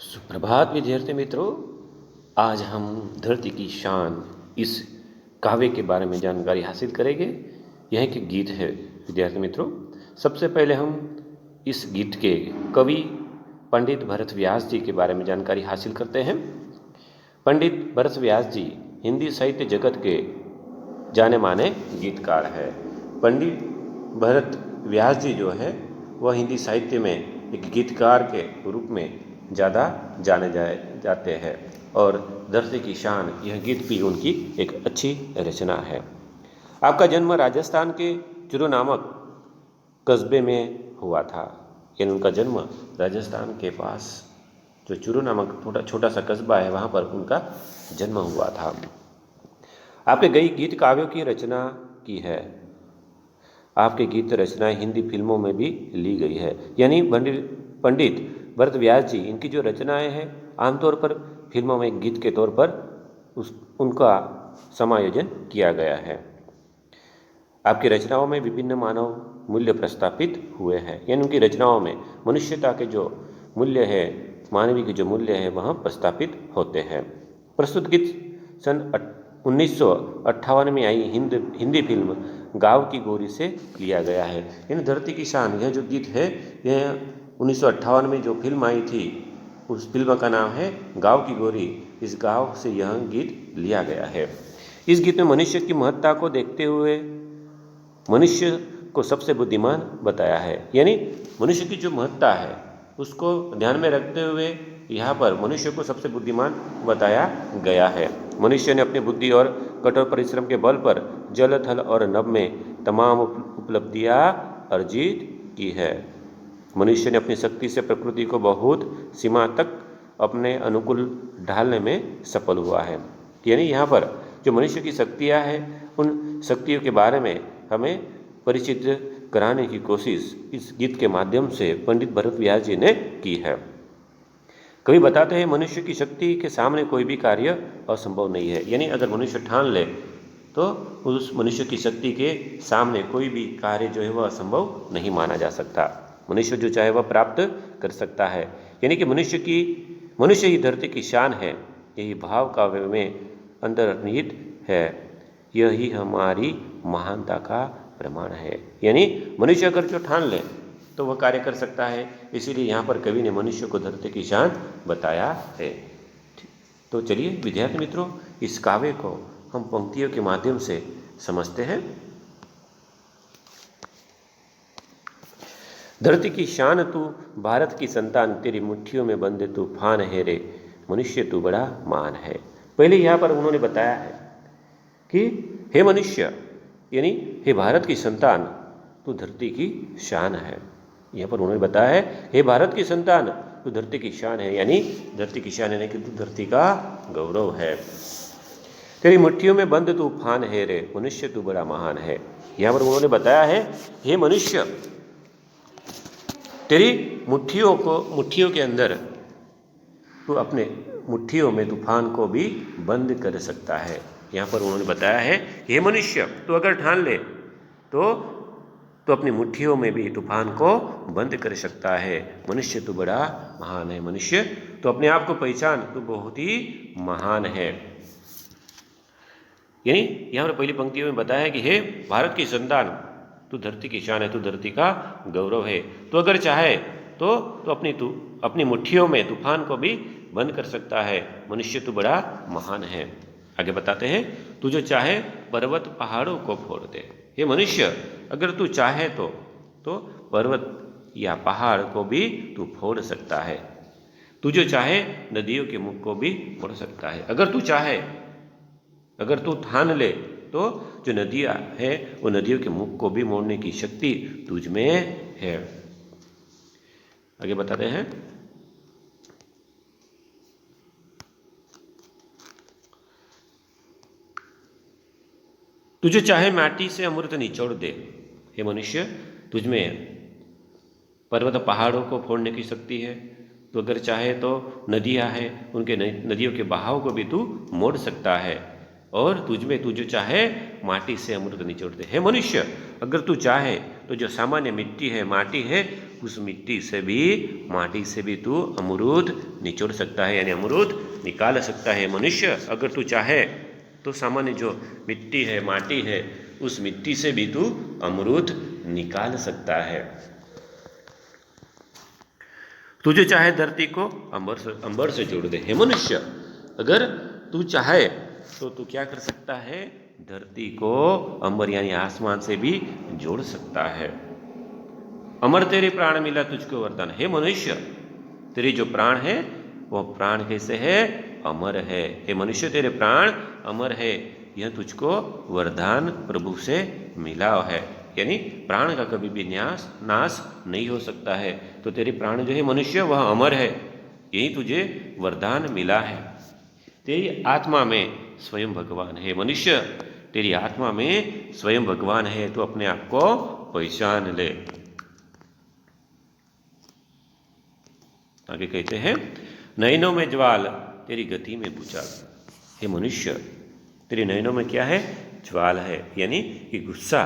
सुप्रभात विद्यार्थी मित्रों। आज हम धरती की शान इस काव्य के बारे में जानकारी हासिल करेंगे। यह एक गीत है विद्यार्थी मित्रों। सबसे पहले हम इस गीत के कवि पंडित भरत व्यास जी के बारे में जानकारी हासिल करते हैं। पंडित भरत व्यास जी हिंदी साहित्य जगत के जाने माने गीतकार है। पंडित भरत व्यास जी जो है वह हिंदी साहित्य में एक गीतकार के रूप में ज़्यादा जाने जाते हैं और धरती की शान यह गीत भी उनकी एक अच्छी रचना है। आपका जन्म राजस्थान के चूरू नामक कस्बे में हुआ था। यानी उनका जन्म राजस्थान के पास जो चूरू नामक छोटा सा कस्बा है वहाँ पर उनका जन्म हुआ था। आपने कई गीत काव्यों की रचना की है। आपके गीत रचनाएं हिंदी फिल्मों में भी ली गई है। यानी पंडित भरत व्यास जी इनकी जो रचनाएं हैं आमतौर पर फिल्मों में गीत के तौर पर उनका समायोजन किया गया है। आपकी रचनाओं में विभिन्न मानव मूल्य प्रस्तापित हुए हैं। यानी उनकी रचनाओं में मनुष्यता के जो मूल्य है, मानवीय के जो मूल्य है वह प्रस्तापित होते हैं। प्रस्तुत गीत सन 1958 में आई हिंदी फिल्म गाँव की गोरी से लिया गया है। यानी धरती की शान यह जो गीत है यह 1958 में जो फिल्म आई थी उस फिल्म का नाम है गाँव की गोरी। इस गाँव से यह गीत लिया गया है। इस गीत में मनुष्य की महत्ता को देखते हुए मनुष्य को सबसे बुद्धिमान बताया है। यानी मनुष्य की जो महत्ता है उसको ध्यान में रखते हुए यहाँ पर मनुष्य को सबसे बुद्धिमान बताया गया है। मनुष्य ने अपनी बुद्धि और कठोर परिश्रम के बल पर जल थल और नभ में तमाम उपलब्धियाँ अर्जित की है। मनुष्य ने अपनी शक्ति से प्रकृति को बहुत सीमा तक अपने अनुकूल ढालने में सफल हुआ है। यानी यहाँ पर जो मनुष्य की शक्तियाँ हैं उन शक्तियों के बारे में हमें परिचित कराने की कोशिश इस गीत के माध्यम से पंडित भरत व्यास जी ने की है। कवि बताते हैं मनुष्य की शक्ति के सामने कोई भी कार्य असंभव नहीं है। यानी अगर मनुष्य ठान ले तो उस मनुष्य की शक्ति के सामने कोई भी कार्य जो है वह असंभव नहीं माना जा सकता। मनुष्य जो चाहे वह प्राप्त कर सकता है। यानी कि मनुष्य ही धरती की शान है। यही भाव काव्य में अंतर्निहित है। यही हमारी महानता का प्रमाण है। यानी मनुष्य अगर जो ठान ले तो वह कार्य कर सकता है। इसीलिए यहाँ पर कवि ने मनुष्य को धरती की शान बताया है। तो चलिए विद्यार्थी मित्रों इस काव्य को हम पंक्तियों के माध्यम से समझते हैं। धरती की शान तू भारत की संतान, तेरी मुट्ठियों में बंदे तूफान है रे, मनुष्य तू बड़ा महान है। पहले यहाँ पर उन्होंने बताया है कि हे मनुष्य यानी हे भारत की संतान तू धरती की शान है। यहाँ पर उन्होंने बताया है हे भारत की संतान तू धरती की शान है। यानी धरती की शान यानी कि तू धरती का गौरव है। तेरी मुट्ठियों में बंद तूफान है रे, मनुष्य तू बड़ा महान है। यहाँ पर उन्होंने बताया है हे मनुष्य तेरी मुट्ठियों के अंदर तू अपने मुट्ठियों में तूफान को भी बंद कर सकता है। यहाँ पर उन्होंने बताया है हे मनुष्य तू अगर ठान ले तो अपनी मुट्ठियों में भी तूफान को बंद कर सकता है। मनुष्य तू बड़ा महान है। मनुष्य तो अपने आप को पहचान, तू बहुत ही महान है। यानी यहाँ पर पहली पंक्ति में बताया कि हे भारत की संतान तू धरती की शान है, तू धरती का गौरव है। तो अगर चाहे तो अपनी मुट्ठियों में तूफान को भी बंद कर सकता है। मनुष्य तू बड़ा महान है। आगे बताते हैं तू जो चाहे पर्वत पहाड़ों को फोड़ दे। हे मनुष्य अगर तू चाहे तो पर्वत या पहाड़ को भी तू फोड़ सकता है। तू जो चाहे नदियों के मुख को भी मोड़ सकता है। अगर तू ठान ले तो जो नदियाँ हैं वो नदियों के मुख को भी मोड़ने की शक्ति तुझ में है। आगे बताते हैं तुझे चाहे माटी से अमृत निचोड़ दे। हे मनुष्य तुझ में पर्वत पहाड़ों को फोड़ने की शक्ति है। तो अगर चाहे तो नदियाँ हैं उनके नदियों के बहाव को भी तू मोड़ सकता है। और तुझ में तू जो चाहे माटी से अमृत निचोड़ दे। हे मनुष्य अगर तू चाहे तो जो सामान्य मिट्टी है, माटी है, उस मिट्टी से भी, माटी से भी तू अमरूद निचोड़ सकता है, यानी अमरूद निकाल सकता है। मनुष्य अगर तू चाहे तो सामान्य जो मिट्टी है, माटी है, उस मिट्टी से भी तू अमरूद निकाल सकता है। तुझे चाहे धरती को अंबर से जोड़ दे। हे मनुष्य, अगर तू चाहे तो तू क्या कर सकता है, धरती को अंबर यानी आसमान से भी जोड़ सकता है। अमर तेरे प्राण मिला तुझको वरदान। हे मनुष्य, तेरी जो प्राण है वह प्राण कैसे है, अमर है। हे मनुष्य, तेरे प्राण अमर है, यह तुझको वरदान प्रभु से मिला है, यानी प्राण का कभी भी नाश नहीं हो सकता है। तो तेरे प्राण जो है मनुष्य, वह अमर है, यही तुझे वरदान मिला है। तेरी आत्मा में स्वयं भगवान है। मनुष्य, तेरी आत्मा में स्वयं भगवान है, तो अपने आप को पहचान ले। आगे कहते हैं, नयनों में ज्वाल, तेरी गति में भूचाल। हे मनुष्य, तेरे नयनों में क्या है, ज्वाल है, यानी कि गुस्सा।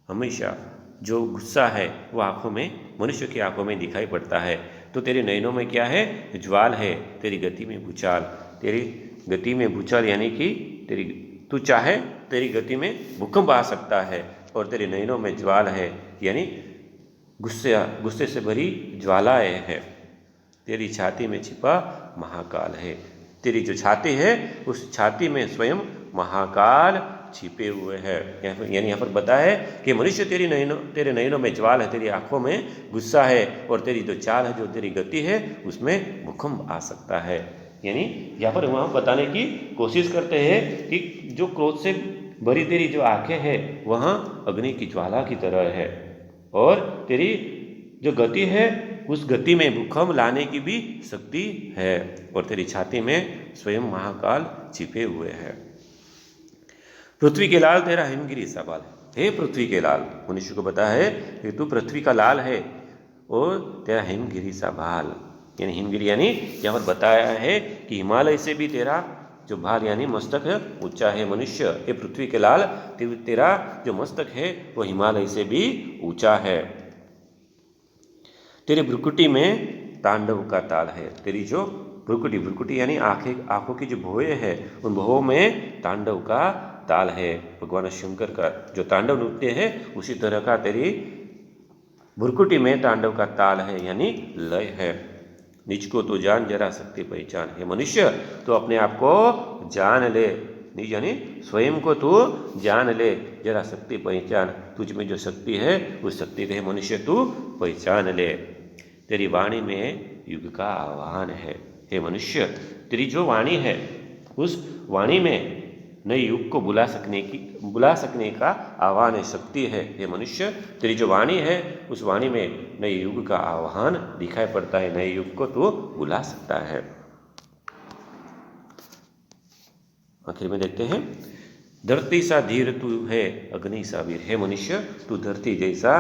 हमेशा जो गुस्सा है वो आंखों में, मनुष्य की आंखों में दिखाई पड़ता है। तो तेरे नयनों में क्या है, ज्वाल है, तेरी गति में भूचाल। तेरी गति में भूचाल यानी कि तेरी, तू चाहे तेरी गति में भूकंप आ सकता है, और तेरे नयनों में ज्वाल है, यानी गुस्से से भरी ज्वालाएं है। तेरी छाती में छिपा महाकाल है। तेरी जो छाती है, उस छाती में स्वयं महाकाल छिपे हुए हैं। यानी यहाँ पर बताया है कि मनुष्य, तेरे नयनों में ज्वाल है, तेरी आंखों में गुस्सा है, और तेरी जो चाल है, जो तेरी गति है, उसमें भूकंप आ सकता है। यानी यहाँ पर वहाँ बताने की कोशिश करते हैं कि जो क्रोध से भरी तेरी जो आंखें हैं, वहाँ अग्नि की ज्वाला की तरह है, और तेरी जो गति है, उस गति में भूकंप लाने की भी शक्ति है, और तेरी छाती में स्वयं महाकाल छिपे हुए हैं। पृथ्वी के लाल, तेरा हिमगिरी सा बाल। हे पृथ्वी के लाल, मनुष्य को बताया है कि तू पृथ्वी का लाल है, और तेरा हिमगिरी सा बाल, यानी हिमगिरी यानी यहाँ पर बताया है कि हिमालय से भी तेरा जो भाल यानी मस्तक है ऊंचा है। मनुष्य, ये पृथ्वी के लाल, तेरा जो मस्तक है वो हिमालय से भी ऊंचा है। तेरी भ्रुकुटी में तांडव का ताल है। तेरी जो भ्रुकुटी यानी आंखों की जो भौहें है, उन भौहों में तांडव का ताल है। भगवान शंकर का जो तांडव नृत्य है, उसी तरह का तेरी भ्रुकुटी में तांडव का ताल है, यानी लय है। निज को तो जान, जरा शक्ति पहचान। है मनुष्य, तो अपने आप को जान ले। निज यानी स्वयं को तू जान ले, जरा शक्ति पहचान। तुझ में जो शक्ति है, उस शक्ति को मनुष्य तू पहचान ले। तेरी वाणी में युग का आह्वान है। हे मनुष्य, तेरी जो वाणी है, उस वाणी में नए युग को बुला सकने का आह्वान है, शक्ति है। हे मनुष्य, तेरी जो वाणी है, उस वाणी में नए युग का आह्वान दिखाई पड़ता है, नए युग को तू बुला सकता है। आखिर में देखते हैं, धरती सा धीर तू है, अग्नि सा वीर। हे मनुष्य, तू धरती जैसा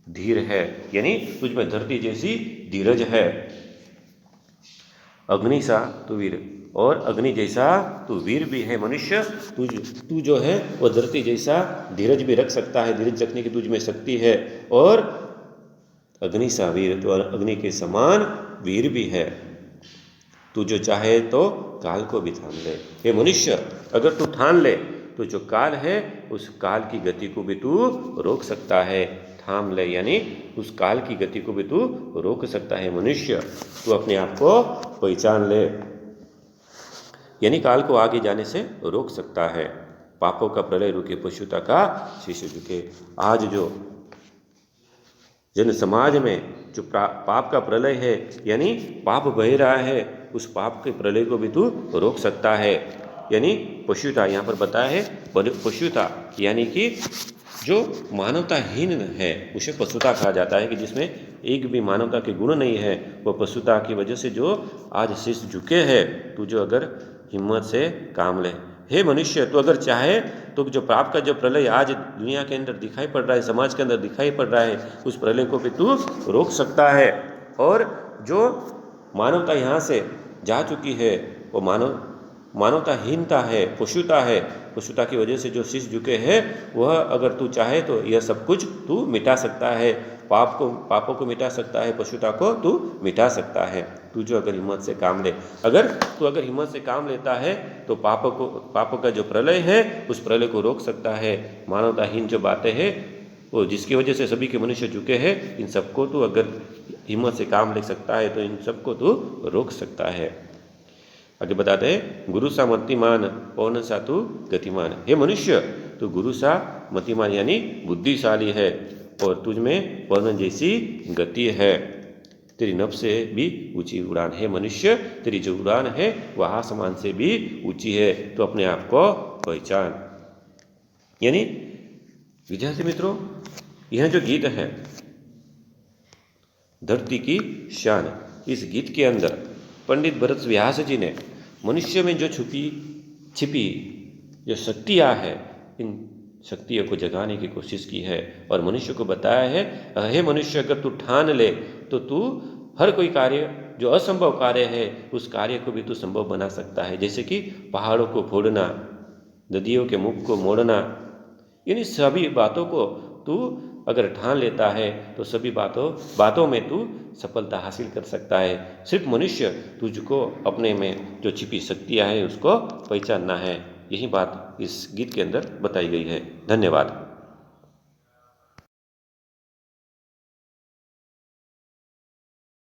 धीर है, यानी तुझ में धरती जैसी धीरज है। अग्नि सा तू वीर, और अग्नि जैसा तू वीर भी है। मनुष्य, तू जो है वो धरती जैसा धीरज भी रख सकता है, धीरज रखने की तुझ में शक्ति है। और अग्नि सा वीर, तो अग्नि के समान वीर भी है। तू जो चाहे तो काल को भी थाम ले। हे मनुष्य, अगर तू ठान ले तो जो काल है, उस काल की गति को भी तू रोक सकता है। थाम ले यानी उस काल की गति को भी तू रोक सकता है। मनुष्य, तू अपने आप को पहचान ले, यानी काल को आगे जाने से रोक सकता है। पापों का प्रलय रुके, पशुता का शीश झुके। आज जो जन समाज में जो पाप का प्रलय है, यानी पाप बह रहा है, उस पाप के प्रलय को भी तू रोक सकता है। यानी पशुता यहाँ पर बताया है, पशुता यानी कि जो मानवताहीन है, उसे पशुता कहा जाता है, कि जिसमें एक भी मानवता के गुण नहीं है, वो पशुता की वजह से जो आज शीश झुके है। तू जो अगर हिम्मत से काम ले। हे मनुष्य, तो अगर चाहे तो जो पाप का जो प्रलय आज दुनिया के अंदर दिखाई पड़ रहा है, समाज के अंदर दिखाई पड़ रहा है, उस प्रलय को भी तू रोक सकता है। और जो मानवता यहाँ से जा चुकी है, वो मानवताहीनता है, पशुता है, पशुता की वजह से जो शीश झुके हैं वह अगर तू चाहे तो यह सब कुछ तू मिटा सकता है, पापों को मिटा सकता है, पशुता को तू मिटा सकता है, तू जो अगर हिम्मत से काम ले। अगर हिम्मत से काम लेता है तो पापों का जो प्रलय है उस प्रलय को रोक सकता है। मानवताहीन जो बातें हैं वो जिसकी वजह से सभी के मनुष्य झुके हैं, इन सबको तू अगर हिम्मत से काम ले सकता है तो इन सबको तू रोक सकता है। आगे बताते हैं, गुरु सा मतिमान पवन सा तू गतिमान। हे मनुष्य, तू गुरु सा मतिमान यानी बुद्धिशाली है और तुझ में पवन जैसी गति है, तेरी नभ से भी ऊंची उड़ान है। मनुष्य, तेरी जो उड़ान है वह आसमान से भी ऊंची है, तो अपने आप को पहचान। यानी विद्यार्थी मित्रों, यह जो गीत है धरती की शान, इस गीत के अंदर पंडित भरत व्यास जी ने मनुष्य में जो छिपी जो शक्तियाँ है, इन शक्तियों को जगाने की कोशिश की है और मनुष्य को बताया है, हे मनुष्य, अगर तू ठान ले तो तू हर कोई कार्य जो असंभव कार्य है उस कार्य को भी तू संभव बना सकता है। जैसे कि पहाड़ों को फोड़ना, नदियों के मुख को मोड़ना, यानी सभी बातों को तू अगर ठान लेता है तो सभी बातों में तू सफलता हासिल कर सकता है। सिर्फ मनुष्य तुझको अपने में जो छिपी शक्तियाँ हैं उसको पहचानना है। यही बात इस गीत के अंदर बताई गई है। धन्यवाद।